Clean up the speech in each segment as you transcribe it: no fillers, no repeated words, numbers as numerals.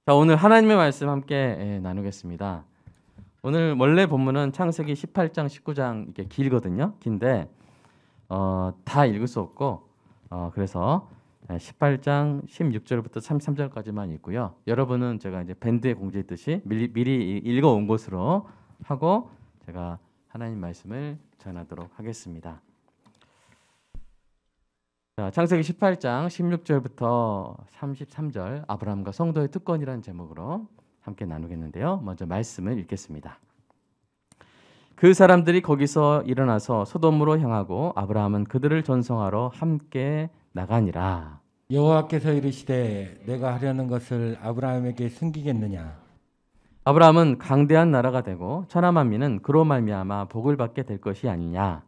자, 오늘 하나님의 말씀 함께 나누겠습니다. 오늘 원래 본문은 창세기 18장, 19장 이렇게 길거든요. 긴데 다 읽을 수 없고 그래서 18장 16절부터 33절까지만 읽고요. 여러분은 제가 이제 밴드에 공지했듯이 미리 읽어온 것으로 하고 제가 하나님 말씀을 전하도록 하겠습니다. 자, 창세기 18장 16절부터 33절 아브라함과 성도의 특권이라는 제목으로 함께 나누겠는데요. 먼저 말씀을 읽겠습니다. 그 사람들이 거기서 일어나서 소돔으로 향하고 아브라함은 그들을 전송하러 함께 나가니라. 여호와께서 이르시되 내가 하려는 것을 아브라함에게 숨기겠느냐. 아브라함은 강대한 나라가 되고 천하 만민은 그로 말미암아 복을 받게 될 것이 아니냐.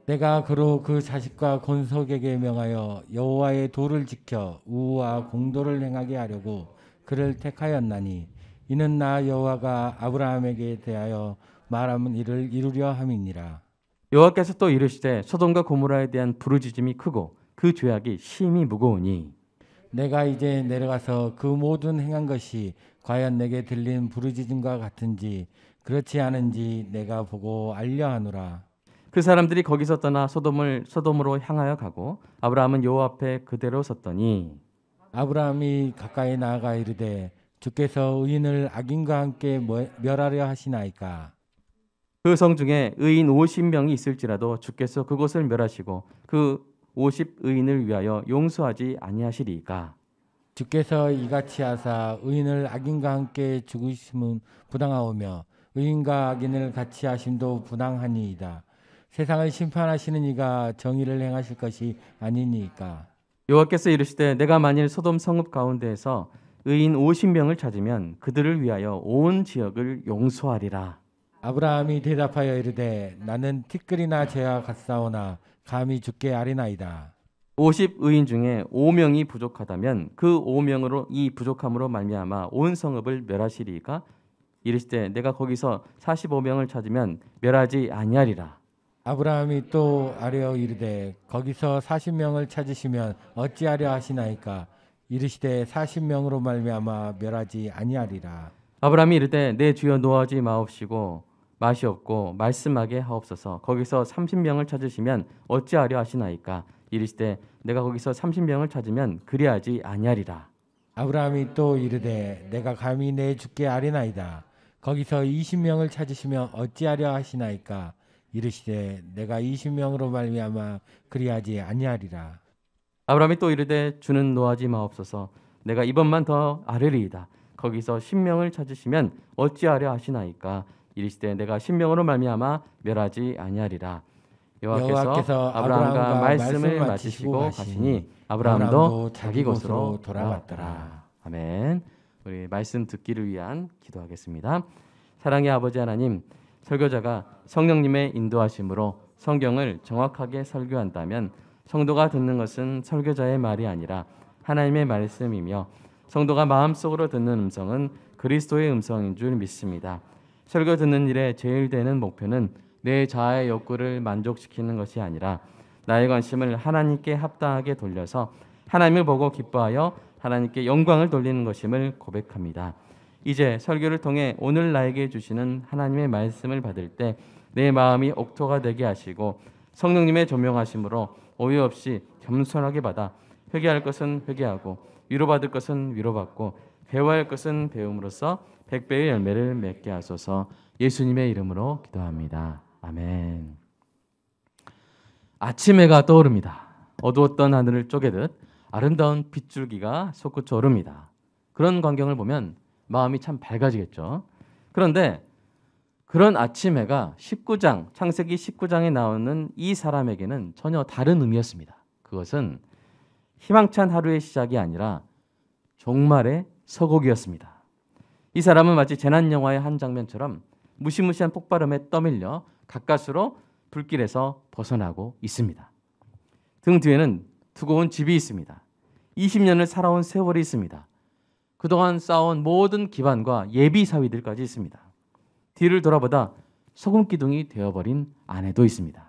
내가 그로 그 자식과 건속에게 명하여 여호와의 도를 지켜 우와 공도를 행하게 하려고 그를 택하였나니 이는 나 여호와가 아브라함에게 대하여 말하면 이를 이루려 함이니라. 여호와께서 또 이르시되 소돔과 고모라에 대한 부르짖음이 크고 그 죄악이 심히 무거우니 내가 이제 내려가서 그 모든 행한 것이 과연 내게 들린 부르짖음과 같은지 그렇지 않은지 내가 보고 알려 하노라. 그 사람들이 거기서 떠나 소돔으로 향하여 가고 아브라함은 여호와 앞에 그대로 섰더니 아브라함이 가까이 나아가 이르되 주께서 의인을 악인과 함께 멸하려 하시나이까. 그 성 중에 의인 50명이 있을지라도 주께서 그곳을 멸하시고 그 50의인을 위하여 용서하지 아니하시리이까. 주께서 이같이 하사 의인을 악인과 함께 죽으심은 부당하오며 의인과 악인을 같이 하심도 부당하니이다. 세상을 심판하시는 이가 정의를 행하실 것이 아니니까. 여호와께서 이르시되 내가 만일 소돔 성읍 가운데에서 의인 50명을 찾으면 그들을 위하여 온 지역을 용서하리라. 아브라함이 대답하여 이르되 나는 티끌이나 재와 같사오나 감히 주께 아뢰나이다. 50의인 중에 5명이 부족하다면 그 5명으로 이 부족함으로 말미암아 온 성읍을 멸하시리이까. 이르시되 내가 거기서 45명을 찾으면 멸하지 아니하리라. 아브라함이 또 아뢰어 이르되 거기서 40명을 찾으시면 어찌하려 하시나이까. 이르시되 40명으로 말미암아 멸하지 아니하리라. 아브라함이 이르되 내 주여 노하지 마옵시고 마시옵고 말씀하게 하옵소서. 거기서 30명을 찾으시면 어찌하려 하시나이까. 이르시되 내가 거기서 30명을 찾으면 그리하지 아니하리라. 아브라함이 또 이르되 내가 감히 내 주께 아뢰나이다. 거기서 20명을 찾으시면 어찌하려 하시나이까. 이르시되 내가 20명으로 말미암아 그리하지 아니하리라. 아브라함이 또 이르되 주는 노하지 마옵소서. 내가 이번만 더 아뢰리이다. 거기서 10명을 찾으시면 어찌하려 하시나이까. 이르시되 내가 10명으로 말미암아 멸하지 아니하리라. 여호와께서 아브라함과 말씀을 마치시고 가시니 아브라함도 자기 곳으로 돌아갔더라. 아멘. 우리 말씀 듣기를 위한 기도하겠습니다. 사랑의 아버지 하나님, 설교자가 성령님의 인도하심으로 성경을 정확하게 설교한다면 성도가 듣는 것은 설교자의 말이 아니라 하나님의 말씀이며 성도가 마음속으로 듣는 음성은 그리스도의 음성인 줄 믿습니다. 설교 듣는 일에 제일 되는 목표는 내 자아의 욕구를 만족시키는 것이 아니라 나의 관심을 하나님께 합당하게 돌려서 하나님을 보고 기뻐하여 하나님께 영광을 돌리는 것임을 고백합니다. 이제 설교를 통해 오늘 나에게 주시는 하나님의 말씀을 받을 때 내 마음이 옥토가 되게 하시고 성령님의 조명하심으로 오해 없이 겸손하게 받아 회개할 것은 회개하고 위로받을 것은 위로받고 배워야 할 것은 배움으로써 100배의 열매를 맺게 하소서. 예수님의 이름으로 기도합니다. 아멘. 아침 해가 떠오릅니다. 어두웠던 하늘을 쪼개듯 아름다운 빗줄기가 솟구쳐 오릅니다. 그런 광경을 보면 마음이 참 밝아지겠죠. 그런데 그런 아침 해가 창세기 19장에 나오는 이 사람에게는 전혀 다른 의미였습니다. 그것은 희망찬 하루의 시작이 아니라 종말의 서곡이었습니다. 이 사람은 마치 재난 영화의 한 장면처럼 무시무시한 폭발음에 떠밀려 가까스로 불길에서 벗어나고 있습니다. 등 뒤에는 두고 온 집이 있습니다. 20년을 살아온 세월이 있습니다. 그동안 쌓아온 모든 기반과 예비 사위들까지 있습니다. 뒤를 돌아보다 소금 기둥이 되어버린 아내도 있습니다.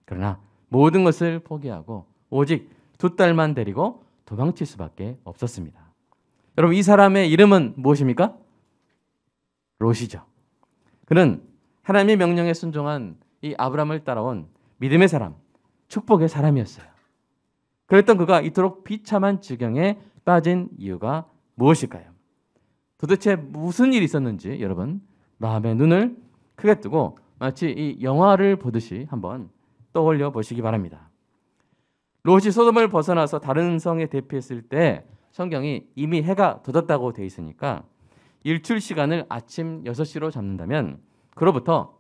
그러나 모든 것을 포기하고 오직 2딸만 데리고 도망칠 수밖에 없었습니다. 여러분 이 사람의 이름은 무엇입니까? 롯이죠. 그는 하나님의 명령에 순종한 이 아브라함을 따라온 믿음의 사람, 축복의 사람이었어요. 그랬던 그가 이토록 비참한 지경에 빠진 이유가 무엇일까요? 도대체 무슨 일이 있었는지 여러분 마음의 눈을 크게 뜨고 마치 이 영화를 보듯이 한번 떠올려 보시기 바랍니다. 롯이 소돔을 벗어나서 다른 성에 대피했을 때 성경이 이미 해가 돋았다고 돼 있으니까 일출 시간을 아침 6시로 잡는다면 그로부터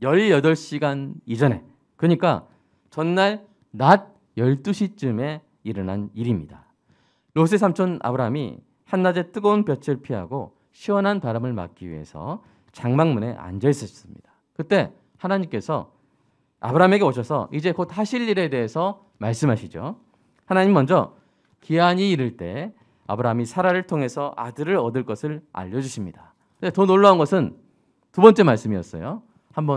18시간 이전에, 그러니까 전날 낮 12시쯤에 일어난 일입니다. 롯의 삼촌 아브라함이 한낮에 뜨거운 볕을 피하고 시원한 바람을 맞기 위해서 장막문에 앉아 있었습니다. 그때 하나님께서 아브라함에게 오셔서 이제 곧 하실 일에 대해서 말씀하시죠. 하나님 먼저 기한이 이를 때 아브라함이 사라를 통해서 아들을 얻을 것을 알려주십니다. 근데 더 놀라운 것은 두 번째 말씀이었어요.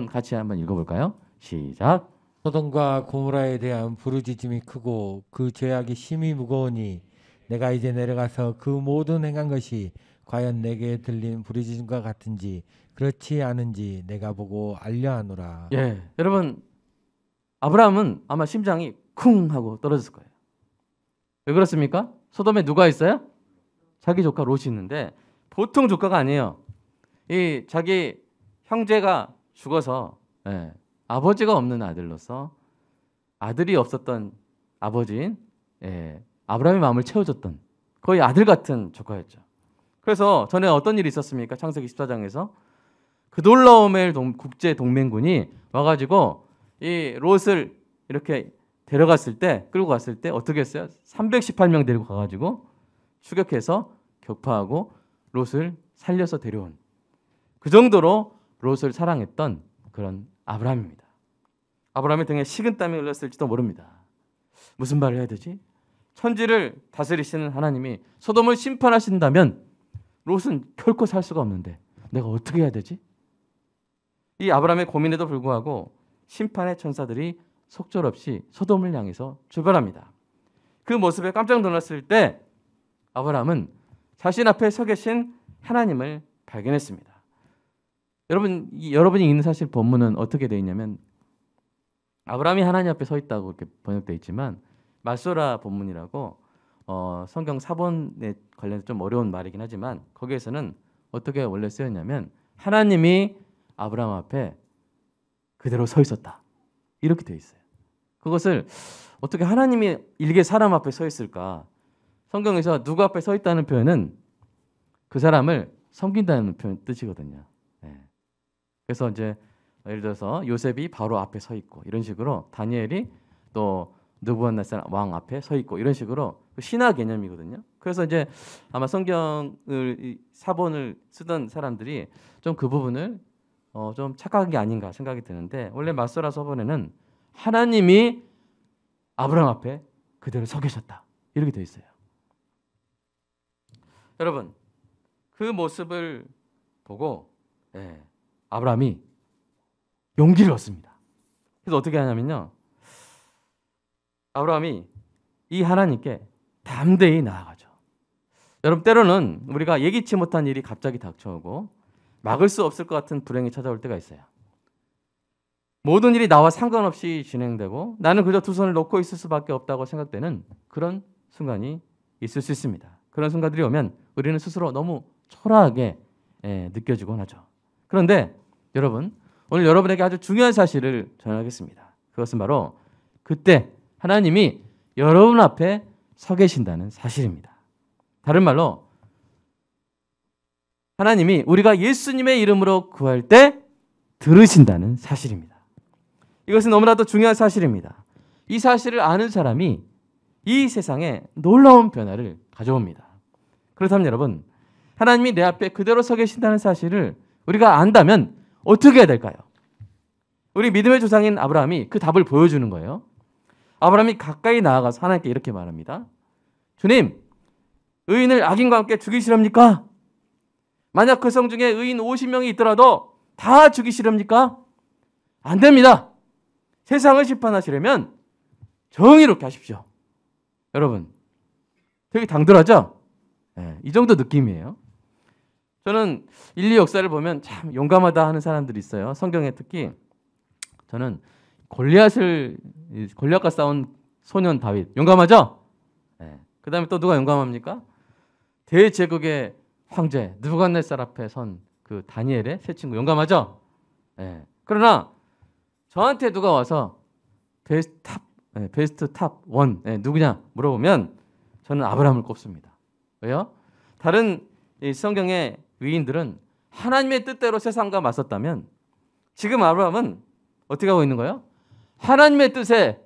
같이 한번 읽어볼까요? 시작. 소돔과 고모라에 대한 부르짖음이 크고 그 죄악이 심히 무거우니 내가 이제 내려가서 그 모든 행한 것이 과연 내게 들린 부르짖음과 같은지 그렇지 않은지 내가 보고 알려하노라. 예, 여러분 아브라함은 아마 심장이 쿵 하고 떨어졌을 거예요. 왜 그렇습니까? 소돔에 누가 있어요? 자기 조카 롯이 있는데 보통 조카가 아니에요. 이 자기 형제가 죽어서 아버지가 없는 아들로서 아들이 없었던 아버지인 아브라함의 마음을 채워줬던 거의 아들 같은 조카였죠. 그래서 전에 어떤 일이 있었습니까? 창세기 14장에서 그 돌라오멜 국제 동맹군이 와가지고 이 롯을 이렇게 데려갔을 때, 끌고 갔을 때 어떻게 했어요? 318명 데리고 가가지고 추격해서 격파하고 롯을 살려서 데려온, 그 정도로 롯을 사랑했던 그런 아브라함입니다. 아브라함의 등에 식은땀이 흘렀을지도 모릅니다. 무슨 말을 해야 되지? 천지를 다스리시는 하나님이 소돔을 심판하신다면 롯은 결코 살 수가 없는데 내가 어떻게 해야 되지? 이 아브라함의 고민에도 불구하고 심판의 천사들이 속절없이 소돔을 향해서 출발합니다. 그 모습에 깜짝 놀랐을 때 아브라함은 자신 앞에 서 계신 하나님을 발견했습니다. 여러분이 읽는 사실 본문은 어떻게 되어 있냐면 아브라함이 하나님 앞에 서 있다고 이렇게 번역되어 있지만 말소라 본문이라고 성경 사본에 관련해서 좀 어려운 말이긴 하지만 거기에서는 어떻게 원래 쓰였냐면 하나님이 아브라함 앞에 그대로 서 있었다 이렇게 되어 있어요. 그것을 어떻게 하나님이 일개 사람 앞에 서 있을까? 성경에서 누구 앞에 서 있다는 표현은 그 사람을 섬긴다는 표현 뜻이거든요. 그래서 이제 예를 들어서 요셉이 바로 앞에 서 있고 이런 식으로 다니엘이 또 느부갓네살 왕 앞에 서 있고 이런 식으로 신화 개념이거든요. 그래서 이제 아마 성경을 사본을 쓰던 사람들이 좀 그 부분을 좀 착각한 게 아닌가 생각이 드는데 원래 마소라 서본에는 하나님이 아브라함 앞에 그대로 서 계셨다 이렇게 되어 있어요. 여러분 그 모습을 보고 아브라함이 용기를 얻습니다. 그래서 어떻게 하냐면요. 아브라함이 이 하나님께 담대히 나아가죠. 여러분 때로는 우리가 예기치 못한 일이 갑자기 닥쳐오고 막을 수 없을 것 같은 불행이 찾아올 때가 있어요. 모든 일이 나와 상관없이 진행되고 나는 그저 두 손을 놓고 있을 수밖에 없다고 생각되는 그런 순간이 있을 수 있습니다. 그런 순간들이 오면 우리는 스스로 너무 초라하게 느껴지곤 하죠. 그런데 여러분 오늘 여러분에게 아주 중요한 사실을 전하겠습니다. 그것은 바로 그때 하나님이 여러분 앞에 서 계신다는 사실입니다. 다른 말로 하나님이 우리가 예수님의 이름으로 구할 때 들으신다는 사실입니다. 이것은 너무나도 중요한 사실입니다. 이 사실을 아는 사람이 이 세상에 놀라운 변화를 가져옵니다. 그렇다면 여러분 하나님이 내 앞에 그대로 서 계신다는 사실을 우리가 안다면 어떻게 해야 될까요? 우리 믿음의 조상인 아브라함이 그 답을 보여주는 거예요. 아브라함이 가까이 나아가서 하나님께 이렇게 말합니다. 주님, 의인을 악인과 함께 죽이시렵니까? 만약 그 성 중에 의인 50명이 있더라도 다 죽이시렵니까? 안 됩니다. 세상을 심판하시려면 정의롭게 하십시오. 여러분, 되게 당돌하죠? 예, 이 정도 느낌이에요. 저는 인류 역사를 보면 참 용감하다 하는 사람들이 있어요. 성경에 특히 저는 골리앗과 싸운 소년 다윗 용감하죠? 예. 그다음에 또 누가 용감합니까? 대제국의 황제 느부갓네살 앞에 선 그 다니엘의 세 친구 용감하죠? 예. 그러나 저한테 누가 와서 베스트 탑 원 누구냐 물어보면 저는 아브라함을 꼽습니다. 왜요? 다른 이 성경의 위인들은 하나님의 뜻대로 세상과 맞섰다면 지금 아브라함은 어떻게 하고 있는 거예요? 하나님의 뜻에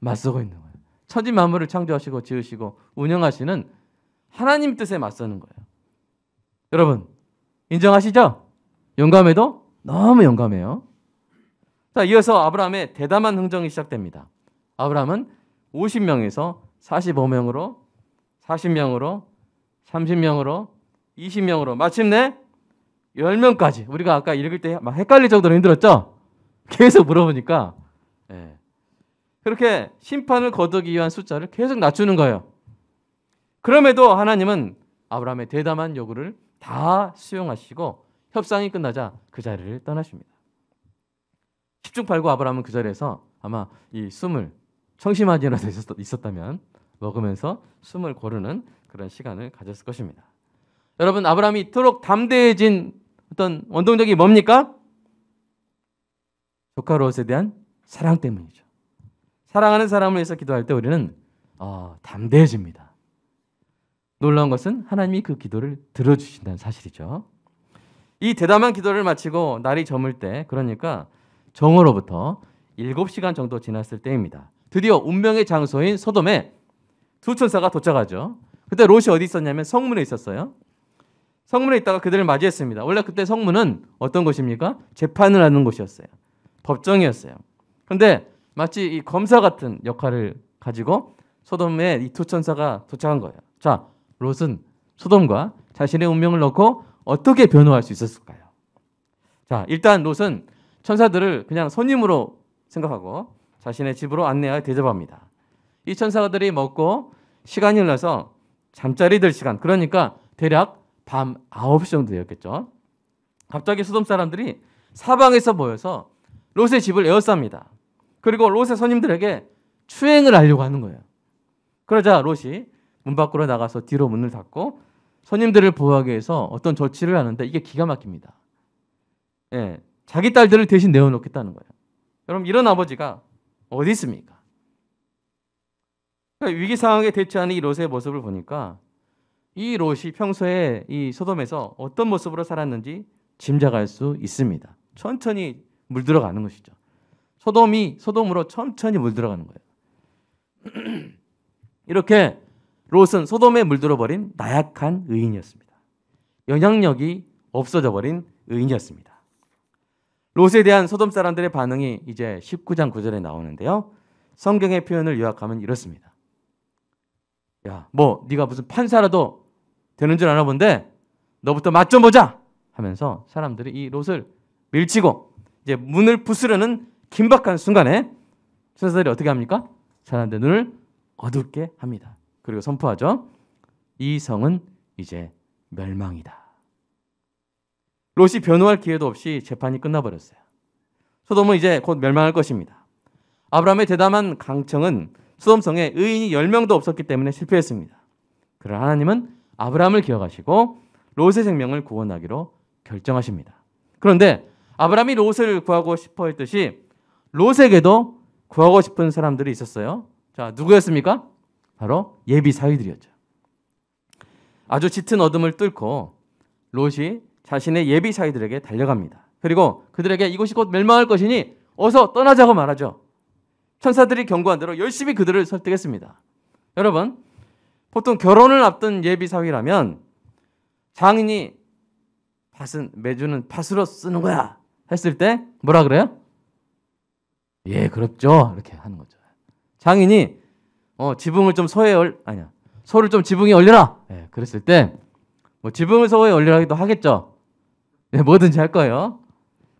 맞서고 있는 거예요. 천지 만물을 창조하시고 지으시고 운영하시는 하나님 뜻에 맞서는 거예요. 여러분 인정하시죠? 용감해도 너무 용감해요. 자, 이어서 아브라함의 대담한 흥정이 시작됩니다. 아브라함은 50명에서 45명으로 40명으로 30명으로 20명으로 마침내 10명까지 우리가 아까 읽을 때 막 헷갈릴 정도로 힘들었죠? 계속 물어보니까 그렇게 심판을 거두기 위한 숫자를 계속 낮추는 거예요. 그럼에도 하나님은 아브라함의 대담한 요구를 다 수용하시고 협상이 끝나자 그 자리를 떠나십니다. 10중 8구 아브라함은 그 자리에서 아마 이 숨을 청심환이라도 있었다면 먹으면서 숨을 고르는 그런 시간을 가졌을 것입니다. 여러분 아브라함이 이토록 담대해진 어떤 원동력이 뭡니까? 조카 롯에 대한 사랑 때문이죠. 사랑하는 사람을 위해서 기도할 때 우리는 담대해집니다. 놀라운 것은 하나님이 그 기도를 들어주신다는 사실이죠. 이 대담한 기도를 마치고 날이 저물 때 그러니까 정오로부터 7시간 정도 지났을 때입니다. 드디어 운명의 장소인 소돔에 두 천사가 도착하죠. 그때 롯이 어디 있었냐면 성문에 있었어요. 성문에 있다가 그들을 맞이했습니다. 원래 그때 성문은 어떤 곳입니까? 재판을 하는 곳이었어요. 법정이었어요. 그런데 마치 이 검사 같은 역할을 가지고 소돔에 이 두 천사가 도착한 거예요. 자, 롯은 소돔과 자신의 운명을 놓고 어떻게 변호할 수 있었을까요? 자, 일단 롯은 천사들을 그냥 손님으로 생각하고 자신의 집으로 안내하여 대접합니다. 이 천사들이 먹고 시간이 흘러서 잠자리 들 시간, 그러니까 대략 밤 9시 정도 되었겠죠. 갑자기 소돔 사람들이 사방에서 모여서 롯의 집을 에워쌉니다. 그리고 롯의 손님들에게 추행을 하려고 하는 거예요. 그러자 롯이 문 밖으로 나가서 뒤로 문을 닫고 손님들을 보호하기 위해서 어떤 조치를 하는데 이게 기가 막힙니다. 자기 딸들을 대신 내어놓겠다는 거예요. 여러분 이런 아버지가 어디 있습니까? 그러니까 위기 상황에 대처하는 이 롯의 모습을 보니까 이 롯이 평소에 이 소돔에서 어떤 모습으로 살았는지 짐작할 수 있습니다. 천천히 물들어가는 것이죠. 소돔으로 천천히 물들어가는 거예요. 이렇게 롯은 소돔에 물들어버린 나약한 의인이었습니다. 영향력이 없어져 버린 의인이었습니다. 롯에 대한 소돔 사람들의 반응이 이제 19장 9절에 나오는데요. 성경의 표현을 요약하면 이렇습니다. 야, 뭐 네가 무슨 판사라도 되는 줄 아나 본데 너부터 맛 좀 보자 하면서 사람들이 이 롯을 밀치고 이제 문을 부수려는 긴박한 순간에 천사들이 어떻게 합니까? 사람들의 눈을 어둡게 합니다. 그리고 선포하죠. 이 성은 이제 멸망이다. 롯이 변호할 기회도 없이 재판이 끝나버렸어요. 소돔은 이제 곧 멸망할 것입니다. 아브라함의 대담한 강청은 소돔성에 의인이 10명도 없었기 때문에 실패했습니다. 그러나 하나님은 아브라함을 기억하시고 롯의 생명을 구원하기로 결정하십니다. 그런데 아브라함이 롯을 구하고 싶어 했듯이 롯에게도 구하고 싶은 사람들이 있었어요. 자, 누구였습니까? 바로 예비 사위들이었죠. 아주 짙은 어둠을 뚫고 롯이 자신의 예비 사위들에게 달려갑니다. 그리고 그들에게 이곳이 곧 멸망할 것이니 어서 떠나자고 말하죠. 천사들이 경고한 대로 열심히 그들을 설득했습니다. 여러분, 보통 결혼을 앞둔 예비 사위라면 장인이 매주는 팥으로 쓰는 거야 했을 때 뭐라 그래요? 예, 그렇죠. 이렇게 하는 거죠. 장인이 지붕을 좀 소를 좀 지붕에 올려라. 예, 그랬을 때 뭐 지붕을 소에 올리라기도 하겠죠. 네, 뭐든지 할 거예요.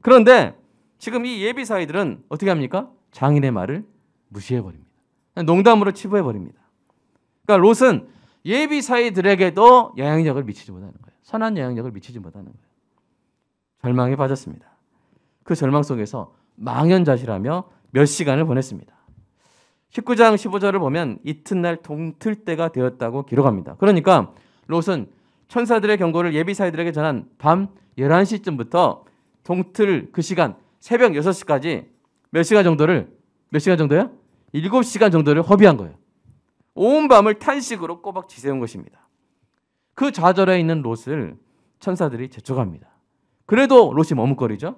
그런데 지금 이 예비 사위들은 어떻게 합니까? 장인의 말을 무시해 버립니다. 농담으로 치부해 버립니다. 그러니까 롯은 예비사이들에게도 영향력을 미치지 못하는 거예요. 선한 영향력을 미치지 못하는 거예요. 절망에 빠졌습니다. 그 절망 속에서 망연자실하며 몇 시간을 보냈습니다. 19장 15절을 보면 이튿날 동틀 때가 되었다고 기록합니다. 그러니까 롯은 천사들의 경고를 예비사이들에게 전한 밤 11시쯤부터 동틀 그 시간 새벽 6시까지 몇 시간 정도요? 7시간 정도를 허비한 거예요. 온 밤을 탄식으로 꼬박 지새운 것입니다. 그 좌절해 있는 롯을 천사들이 재촉합니다. 그래도 롯이 머뭇거리죠.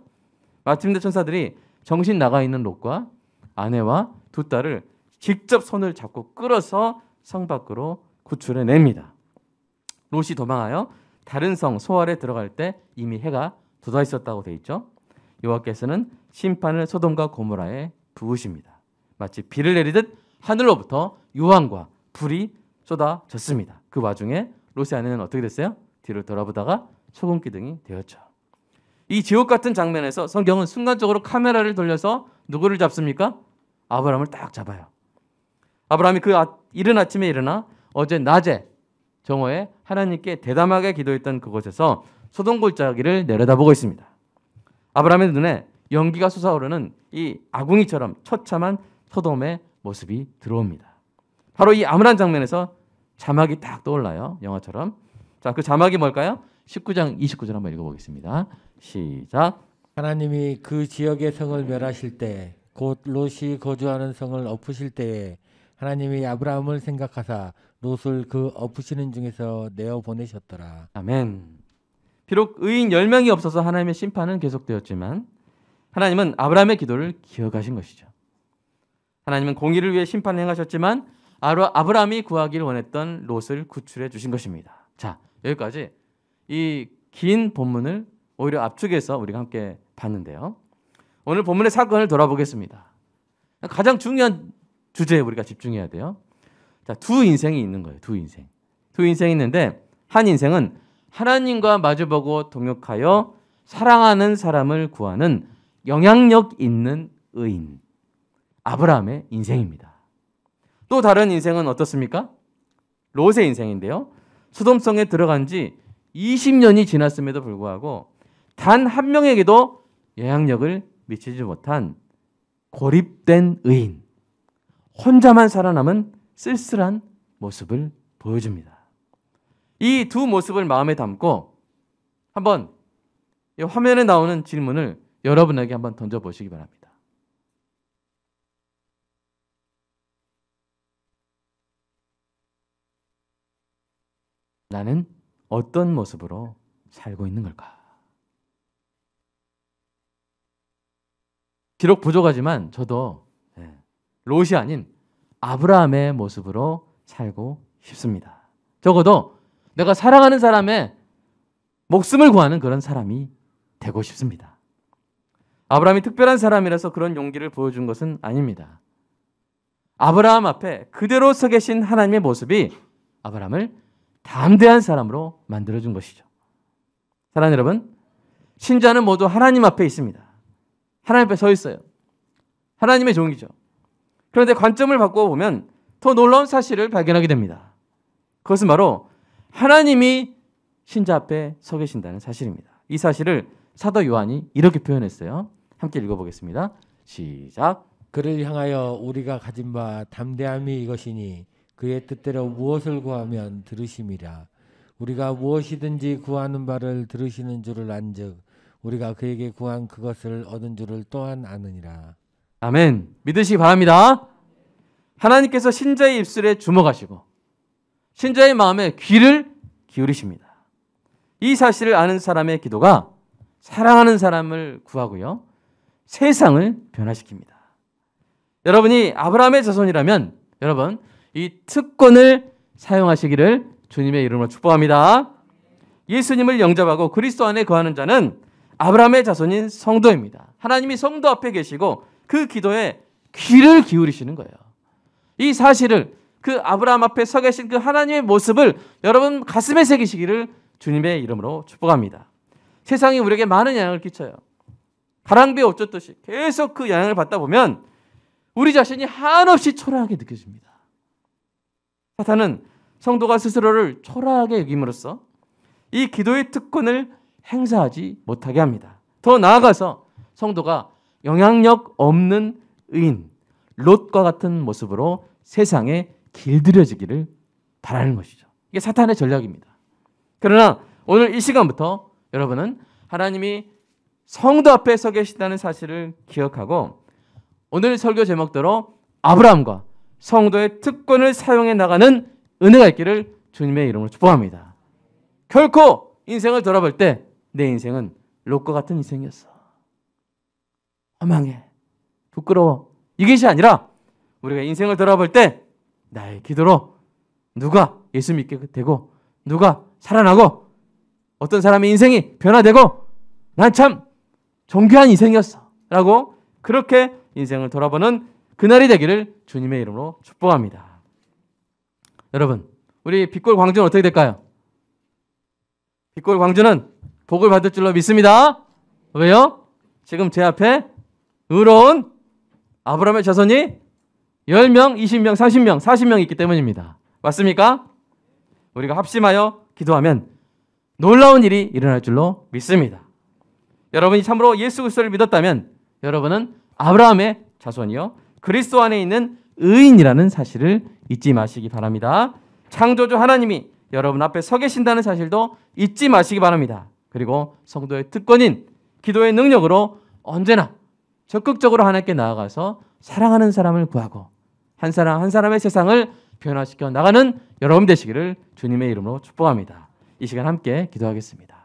마침내 천사들이 정신 나가 있는 롯과 아내와 두 딸을 직접 손을 잡고 끌어서 성 밖으로 구출해냅니다. 롯이 도망하여 다른 성 소알에 들어갈 때 이미 해가 돋아 있었다고 되어 있죠. 여호와께서는 심판을 소돔과 고모라에 부으십니다. 마치 비를 내리듯 하늘로부터 유황과 불이 쏟아졌습니다. 그 와중에 롯의 아내는 어떻게 됐어요? 뒤를 돌아보다가 소금기둥이 되었죠. 이 지옥 같은 장면에서 성경은 순간적으로 카메라를 돌려서 누구를 잡습니까? 아브라함을 딱 잡아요. 아브라함이 이른 아침에 일어나 어제 낮에 정오에 하나님께 대담하게 기도했던 그곳에서 소돔 골짜기를 내려다보고 있습니다. 아브라함의 눈에 연기가 솟아오르는 이 아궁이처럼 처참한 소돔의 모습이 들어옵니다. 바로 이 암울한 장면에서 자막이 딱 떠올라요. 영화처럼. 자, 그 자막이 뭘까요? 19장 29절 한번 읽어보겠습니다. 시작. 하나님이 그 지역의 성을 멸하실 때 곧 롯이 거주하는 성을 엎으실 때에 하나님이 아브라함을 생각하사 롯을 그 엎으시는 중에서 내어 보내셨더라. 아멘. 비록 의인 10명이 없어서 하나님의 심판은 계속되었지만 하나님은 아브라함의 기도를 기억하신 것이죠. 하나님은 공의를 위해 심판을 행하셨지만 아브라함이 구하기를 원했던 롯을 구출해 주신 것입니다. 자, 여기까지 이 긴 본문을 오히려 압축해서 우리가 함께 봤는데요. 오늘 본문의 사건을 돌아보겠습니다. 가장 중요한 주제에 우리가 집중해야 돼요. 자, 두 인생이 있는 거예요. 두 인생이 있는데 한 인생은 하나님과 마주보고 동역하여 사랑하는 사람을 구하는 영향력 있는 의인 아브라함의 인생입니다. 또 다른 인생은 어떻습니까? 롯의 인생인데요. 소돔성에 들어간 지 20년이 지났음에도 불구하고 단 한 명에게도 영향력을 미치지 못한 고립된 의인, 혼자만 살아남은 쓸쓸한 모습을 보여줍니다. 이 두 모습을 마음에 담고 한번 이 화면에 나오는 질문을 여러분에게 한번 던져보시기 바랍니다. 나는 어떤 모습으로 살고 있는 걸까? 비록 부족하지만 저도 롯이 아닌 아브라함의 모습으로 살고 싶습니다. 적어도 내가 사랑하는 사람의 목숨을 구하는 그런 사람이 되고 싶습니다. 아브라함이 특별한 사람이라서 그런 용기를 보여준 것은 아닙니다. 아브라함 앞에 그대로 서 계신 하나님의 모습이 아브라함을 담대한 사람으로 만들어준 것이죠. 사랑하는 여러분, 신자는 모두 하나님 앞에 있습니다. 하나님 앞에 서 있어요. 하나님의 종이죠. 그런데 관점을 바꾸어 보면 더 놀라운 사실을 발견하게 됩니다. 그것은 바로 하나님이 신자 앞에 서 계신다는 사실입니다. 이 사실을 사도 요한이 이렇게 표현했어요. 함께 읽어보겠습니다. 시작. 그를 향하여 우리가 가진 바 담대함이 이것이니 그의 뜻대로 무엇을 구하면 들으심이라. 우리가 무엇이든지 구하는 바를 들으시는 줄을 안즉 우리가 그에게 구한 그것을 얻은 줄을 또한 아느니라. 아멘. 믿으시기 바랍니다. 하나님께서 신자의 입술에 주목하시고 신자의 마음에 귀를 기울이십니다. 이 사실을 아는 사람의 기도가 사랑하는 사람을 구하고요, 세상을 변화시킵니다. 여러분이 아브라함의 자손이라면 여러분 이 특권을 사용하시기를 주님의 이름으로 축복합니다. 예수님을 영접하고 그리스도 안에 거하는 자는 아브라함의 자손인 성도입니다. 하나님이 성도 앞에 계시고 그 기도에 귀를 기울이시는 거예요. 이 사실을 그 아브라함 앞에 서 계신 그 하나님의 모습을 여러분 가슴에 새기시기를 주님의 이름으로 축복합니다. 세상이 우리에게 많은 영향을 끼쳐요. 가랑비에 옷 젖듯이 계속 그 영향을 받다 보면 우리 자신이 한없이 초라하게 느껴집니다. 사탄은 성도가 스스로를 초라하게 여김으로써 이 기도의 특권을 행사하지 못하게 합니다. 더 나아가서 성도가 영향력 없는 의인, 롯과 같은 모습으로 세상에 길들여지기를 바라는 것이죠. 이게 사탄의 전략입니다. 그러나 오늘 이 시간부터 여러분은 하나님이 성도 앞에 서 계신다는 사실을 기억하고 오늘 설교 제목대로 아브라함과 성도의 특권을 사용해 나가는 은혜가 있기를 주님의 이름으로 축복합니다. 결코 인생을 돌아볼 때 내 인생은 롯과 같은 인생이었어. 허망해. 부끄러워. 이것이 아니라 우리가 인생을 돌아볼 때 나의 기도로 누가 예수 믿게 되고 누가 살아나고 어떤 사람의 인생이 변화되고 난 참 존귀한 인생이었어 라고 그렇게 인생을 돌아보는 그날이 되기를 주님의 이름으로 축복합니다. 여러분, 우리 빛골 광주는 어떻게 될까요? 빛골 광주는 복을 받을 줄로 믿습니다. 왜요? 지금 제 앞에 의로운 아브라함의 자손이 10명, 20명, 30명, 40명 있기 때문입니다. 맞습니까? 우리가 합심하여 기도하면 놀라운 일이 일어날 줄로 믿습니다. 여러분이 참으로 예수 그리스도를 믿었다면 여러분은 아브라함의 자손이요 그리스도 안에 있는 의인이라는 사실을 잊지 마시기 바랍니다. 창조주 하나님이 여러분 앞에 서 계신다는 사실도 잊지 마시기 바랍니다. 그리고 성도의 특권인 기도의 능력으로 언제나 적극적으로 하나님께 나아가서 사랑하는 사람을 구하고 한 사람 한 사람의 세상을 변화시켜 나가는 여러분 되시기를 주님의 이름으로 축복합니다. 이 시간 함께 기도하겠습니다.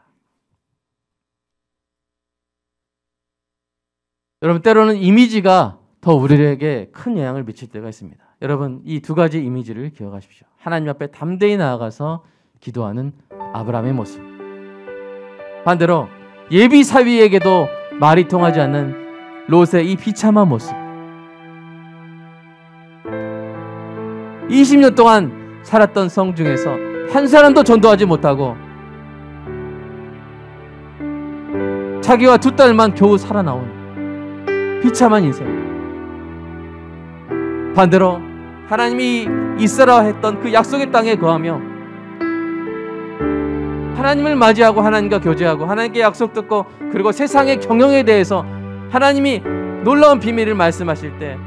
여러분, 때로는 이미지가 더 우리에게 큰 영향을 미칠 때가 있습니다. 여러분, 이 두 가지 이미지를 기억하십시오. 하나님 앞에 담대히 나아가서 기도하는 아브라함의 모습, 반대로 예비 사위에게도 말이 통하지 않는 롯의 이 비참한 모습, 20년 동안 살았던 성 중에서 한 사람도 전도하지 못하고 자기와 두 딸만 겨우 살아나온 비참한 인생. 반대로 하나님이 있으라 했던 그 약속의 땅에 거하며 하나님을 맞이하고 하나님과 교제하고 하나님께 약속 듣고 그리고 세상의 경영에 대해서 하나님이 놀라운 비밀을 말씀하실 때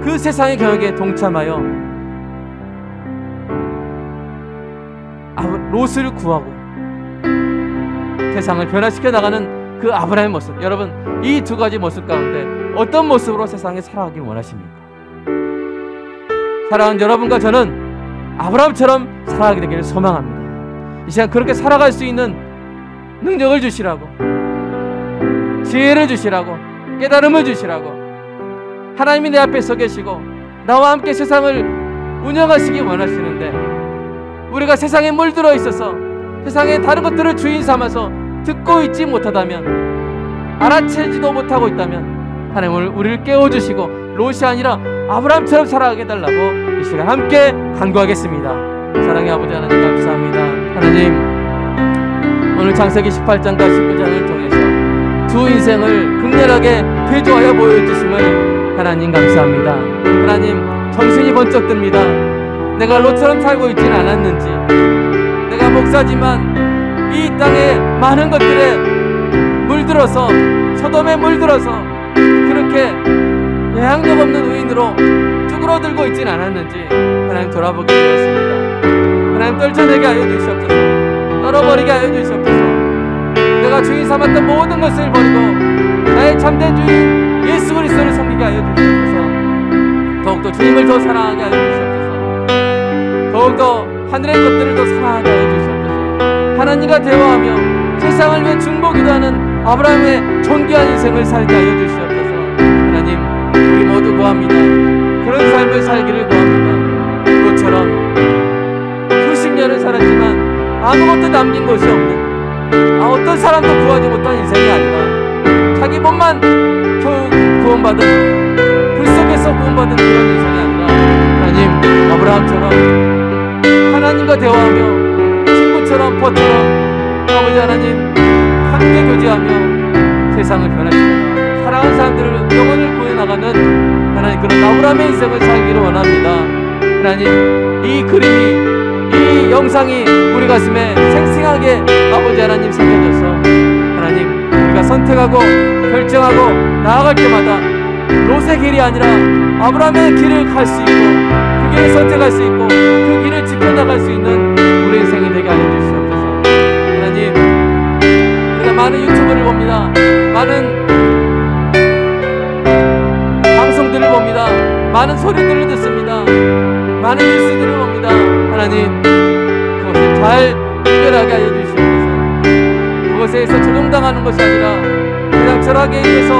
그 세상의 경영에 동참하여 롯을 구하고 세상을 변화시켜 나가는 그 아브라함의 모습. 여러분, 이 두 가지 모습 가운데 어떤 모습으로 세상에 살아가길 원하십니까? 사랑하는 여러분과 저는 아브라함처럼 살아가게 되기를 소망합니다. 이 시간 그렇게 살아갈 수 있는 능력을 주시라고, 지혜를 주시라고, 깨달음을 주시라고, 하나님이 내 앞에 서 계시고 나와 함께 세상을 운영하시기 원하시는데 우리가 세상에 물들어 있어서 세상의 다른 것들을 주인 삼아서 듣고 있지 못하다면, 알아채지도 못하고 있다면 하나님 오늘 우리를 깨워주시고 롯이 아니라 아브라함처럼 살아가게 해달라고 이 시간 함께 간구하겠습니다. 사랑의 아버지 하나님, 감사합니다. 하나님, 오늘 창세기 18장과 19장을 통해서 두 인생을 극렬하게 대조하여 보여주심을 하나님 감사합니다. 하나님, 정신이 번쩍 듭니다. 내가 롯처럼 살고 있지는 않았는지, 내가 목사지만 이 땅에 많은 것들에 물들어서, 소돔에 물들어서 그렇게 영향력 없는 의인으로 쭈그러들고 있지는 않았는지 하나님 돌아보게 되었습니다. 하나님, 떨쳐내게 하여 주시옵소서. 떨어버리게 하여 주시옵소서. 내가 주인 삼았던 모든 것을 버리고 나의 참된 주인 예수 그리스도를 섬기게 하여 주시옵소서. 더욱더 주님을 더 사랑하게 하여 주시옵소서. 더욱더 하늘의 것들을 더 사랑하게 하여 주시옵소서. 하나님과 대화하며 세상을 위해 중보기도 하는 아브라함의 존귀한 인생을 살게 하여 주시옵소서. 하나님, 우리 모두 구합니다. 그런 삶을 살기를 구합니다. 그것처럼 수십 년을 살았지만 아무것도 남긴 것이 없는, 어떤 사람도 구하지 못한 인생이 아니라 자기 몸만 겨우 구원받은, 불 속에서 구원받은 그런 인생이 아니라 하나님, 아브라함처럼 하나님과 대화하며 친구처럼 버처럼 아버지 하나님 함께 교제하며 세상을 변화시키고 사랑하는 사람들을 영혼을 구해나가는 하나님, 그런 아브라함의 인생을 살기를 원합니다. 하나님, 이 그림이, 이 영상이 우리 가슴에 생생하게 아버지 하나님 새겨져서 하나님, 우리가 선택하고 결정하고 나아갈 때마다 롯의 길이 아니라 아브라함의 길을 갈 수 있고 그 길을 선택할 수 있고 그 길을 지켜나갈 수 있는 우리 인생이 되게 하여 주시옵소서. 하나님, 우리가 많은 유튜브를 봅니다. 많은 방송들을 봅니다. 많은 소리들을 듣습니다. 많은 뉴스들을 봅니다. 하나님, 그것을 잘 구별하게 하여 주시옵소서. 그것에 의해서 조종당하는 것이 아니라 그냥 철학에 의해서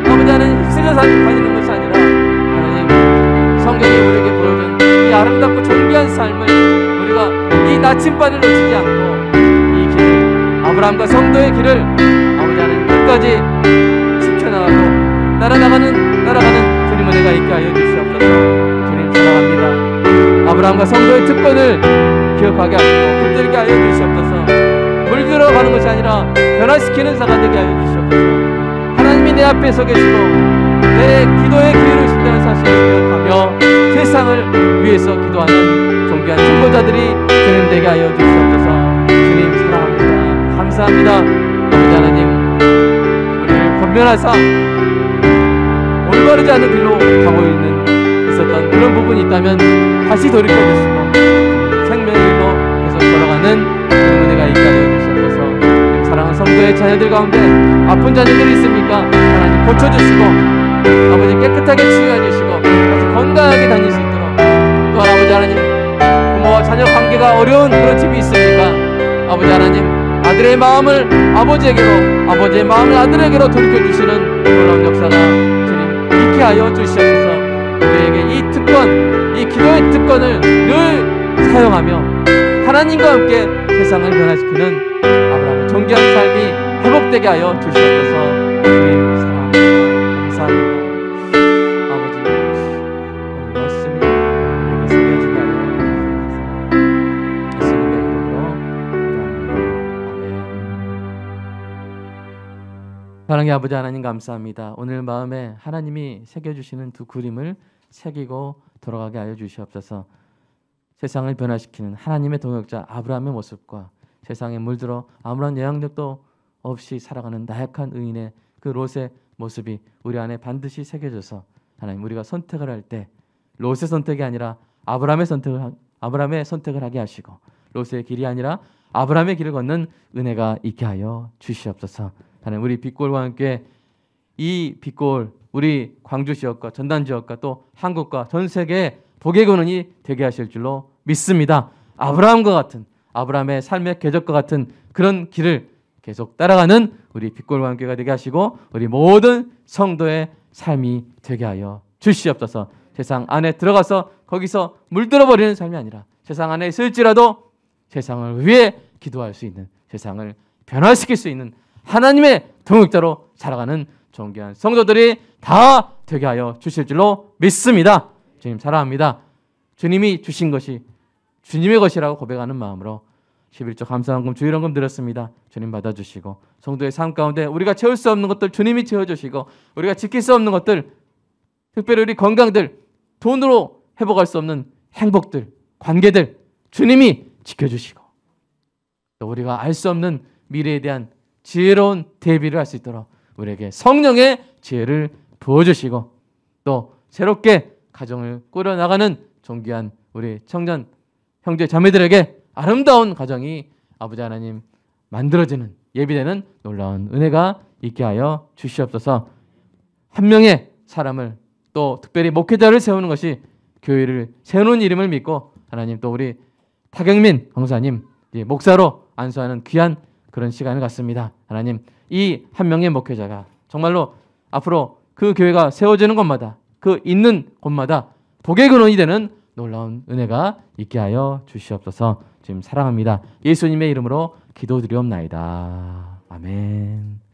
아버지 하나님 휩쓸려 다니는 것이 아니라 하나님, 성경이 우리에게 보여준 이 아름답고 존귀한 삶을 우리가 이 나침반을 놓치지 않고 이 길을, 아브라함과 성도의 길을 아버지 하나님 끝까지 지켜나가고 따라가는 주님 은혜가 있게 하여 주시옵소서. 주님 사랑합니다. 아브라함과 성도의 특권을 기억하게 하시고 붙들게 하여 주시옵소서. 물들어가는 것이 아니라 변화시키는 자가 되게 하여 주시옵소서. 하나님이 내 앞에 서 계시고 내 기도의 기회를 주신다는 사실을 기억하며 세상을 위해서 기도하는 존귀한 중보자들이 주님 되게 하여 주시옵소서. 주님 사랑합니다. 감사합니다. 아버지 하나님, 우리를 권면하사 올바르지 않은 길로 가고 있었던 그런 부분이 있다면 다시 돌이켜주시고 생명의 길로 계속 걸어가는 주님 은혜가 있게 하여 주시옵소서. 사랑하는 성도의 자녀들 가운데 아픈 자녀들이 있습니까? 하나님 고쳐주시고 아버지 깨끗하게 치유해 주시고 다시 건강하게 다닐 수 있도록, 또 아버지 하나님, 부모와 자녀 관계가 어려운 그런 집이 있습니까? 아버지 하나님, 아들의 마음을 아버지에게로, 아버지의 마음을 아들에게로 돌이켜주시는 놀라운 역사가 주님 있게 하여 주시옵소서. 우리에게 이 특권, 이 기도의 특권을 늘 사용하며 하나님과 함께 세상을 변화시키는 아브라함의 존귀한 삶이 회복되게 하여 주시옵소서. 주님 사랑합니다. 감사합니다. 아버지, 오늘 말씀이 우리에게 새겨지게 하여 주시옵소서. 예수님의 이름으로 기도합니다. 아멘. 사랑의 아버지 하나님, 감사합니다. 오늘 마음에 하나님이 새겨주시는 두 그림을 새기고 돌아가게 하여 주시옵소서. 세상을 변화시키는 하나님의 동역자 아브라함의 모습과 세상에 물들어 아무런 영향력도 없이 살아가는 나약한 의인의 그 롯의 모습이 우리 안에 반드시 새겨져서 하나님, 우리가 선택을 할 때 롯의 선택이 아니라 아브라함의 선택을 하게 하시고 롯의 길이 아니라 아브라함의 길을 걷는 은혜가 있게 하여 주시옵소서. 하나님, 우리 빛골과 함께 이 빛골, 우리 광주 지역과 전남 지역과 또 한국과 전 세계에 복의 근원이 되게 하실 줄로 믿습니다. 아브라함과 같은, 아브라함의 삶의 궤적과 같은 그런 길을 계속 따라가는 우리 빛골과 함께가 되게 하시고 우리 모든 성도의 삶이 되게 하여 주시옵소서. 세상 안에 들어가서 거기서 물들어 버리는 삶이 아니라 세상 안에 있을지라도 세상을 위해 기도할 수 있는, 세상을 변화시킬 수 있는 하나님의 동역자로 살아가는 존귀한 성도들이 다 되게 하여 주실 줄로 믿습니다. 주님 사랑합니다. 주님이 주신 것이 주님의 것이라고 고백하는 마음으로 11조 감사헌금 주일헌금 드렸습니다. 주님 받아주시고 성도의 삶 가운데 우리가 채울 수 없는 것들 주님이 채워주시고 우리가 지킬 수 없는 것들, 특별히 우리 건강들, 돈으로 회복할 수 없는 행복들, 관계들 주님이 지켜주시고 또 우리가 알 수 없는 미래에 대한 지혜로운 대비를 할 수 있도록 우리에게 성령의 지혜를 부어주시고 또 새롭게 가정을 꾸려나가는 존귀한 우리 청년 형제 자매들에게 아름다운 가정이 아버지 하나님 만들어지는, 예비되는 놀라운 은혜가 있게 하여 주시옵소서. 한 명의 사람을 또 특별히 목회자를 세우는 것이 교회를 세우는 이름을 믿고 하나님, 또 우리 타경민 강사님 목사로 안수하는 귀한 그런 시간을 갖습니다. 하나님, 이 한 명의 목회자가 정말로 앞으로 그 교회가 세워지는 곳마다, 그 있는 곳마다 복의 근원이 되는 놀라운 은혜가 있게 하여 주시옵소서. 지금 사랑합니다. 예수님의 이름으로 기도드리옵나이다. 아멘.